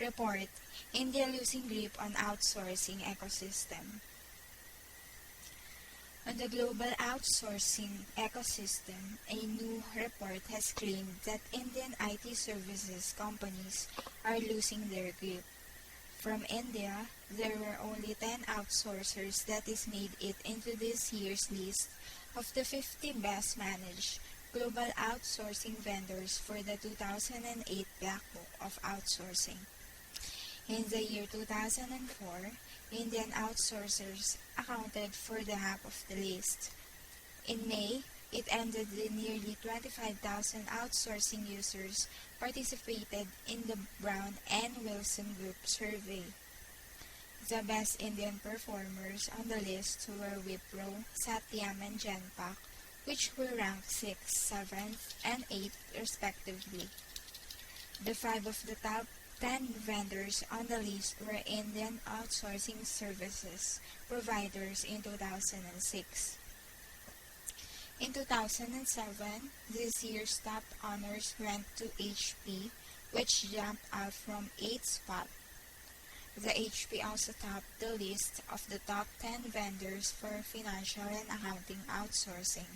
Report, India losing grip on outsourcing ecosystem. On the global outsourcing ecosystem, a new report has claimed that Indian IT services companies are losing their grip. From India, there were only 10 outsourcers that is made it into this year's list of the 50 best managed global outsourcing vendors for the 2008 Black Book of Outsourcing. In the year 2004, Indian outsourcers accounted for the half of the list. In May, it ended with nearly 25,000 outsourcing users participated in the Brown and Wilson Group survey. The best Indian performers on the list were Wipro, Satyam and Genpact, which were ranked 6th, 7th, and 8th respectively. The 5 of the top 10 vendors on the list were Indian outsourcing services providers in 2006. In 2007, this year's top honors went to HP, which jumped out from 8th spot. The HP also topped the list of the top 10 vendors for financial and accounting outsourcing.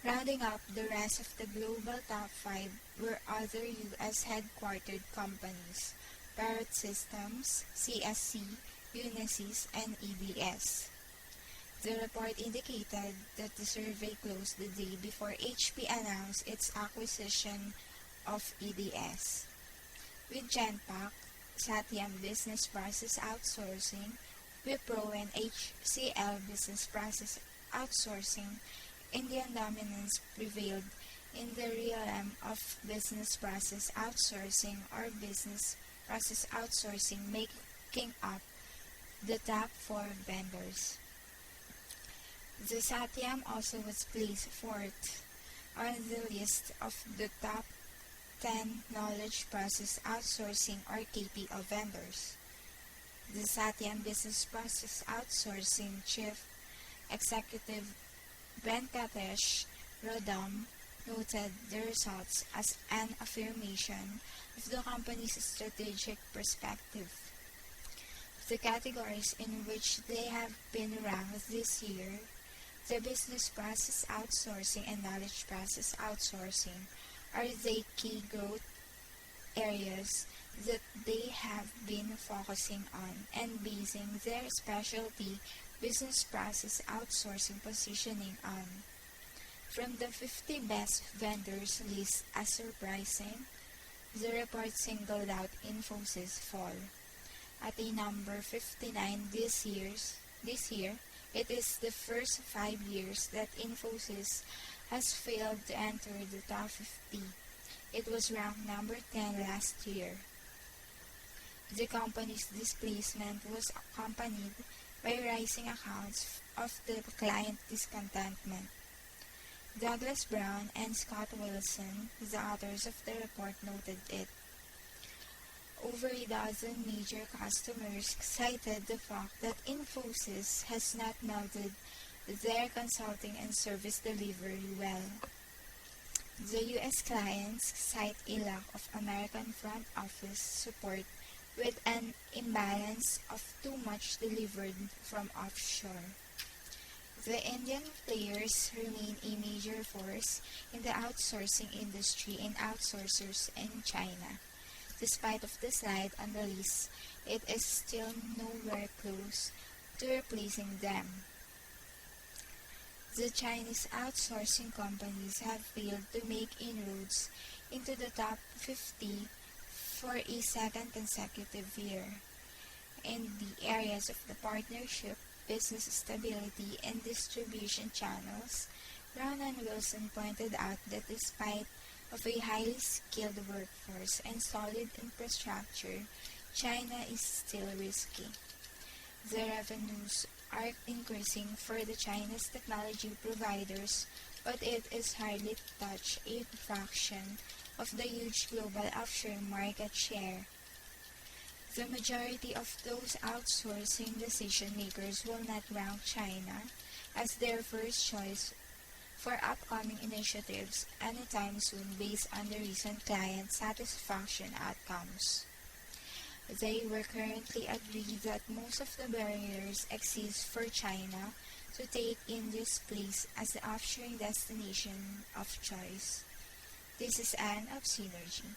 Rounding up the rest of the global top 5 were other U.S. headquartered companies, Parrot Systems, CSC, Unisys, and EDS. The report indicated that the survey closed the day before HP announced its acquisition of EDS. With Genpact, Satyam Business Process Outsourcing, Wipro and HCL Business Process Outsourcing, Indian dominance prevailed in the realm of business process outsourcing or business process outsourcing, making up the top 4 vendors. The Satyam also was placed 4th on the list of the top 10 knowledge process outsourcing or KPO vendors. The Satyam Business Process Outsourcing Chief Executive Venkatesh Rodam noted the results as an affirmation of the company's strategic perspective. The categories in which they have been ranked this year, the business process outsourcing and knowledge process outsourcing, are the key growth areas that they have been focusing on and basing their specialty business process outsourcing positioning on. From the 50 best vendors list as surprising, the report singled out Infosys fall. At a number 59 this year, it is the first 5 years that Infosys has failed to enter the top 50. It was ranked number 10 last year. The company's displacement was accompanied by rising accounts of the client discontentment. Douglas Brown and Scott Wilson, the authors of the report, noted it. Over a dozen major customers cited the fact that Infosys has not melded their consulting and service delivery well. The U.S. clients cite a lack of American front office support with an imbalance of too much delivered from offshore. The Indian players remain a major force in the outsourcing industry and outsourcers in China. Despite of the slide on the list, it is still nowhere close to replacing them. The Chinese outsourcing companies have failed to make inroads into the top 50 for a second consecutive year. In the areas of the partnership, business stability, and distribution channels, Brown and Wilson pointed out that despite of a highly skilled workforce and solid infrastructure, China is still risky. The revenues are increasing for the Chinese technology providers, but it is hardly touched a fraction of the huge global offshore market share. The majority of those outsourcing decision makers will not rank China as their first choice for upcoming initiatives anytime soon based on the recent client satisfaction outcomes. They were currently agreed that most of the barriers exist for China to take India's place as the offshoring destination of choice. This is Anne of Synergy.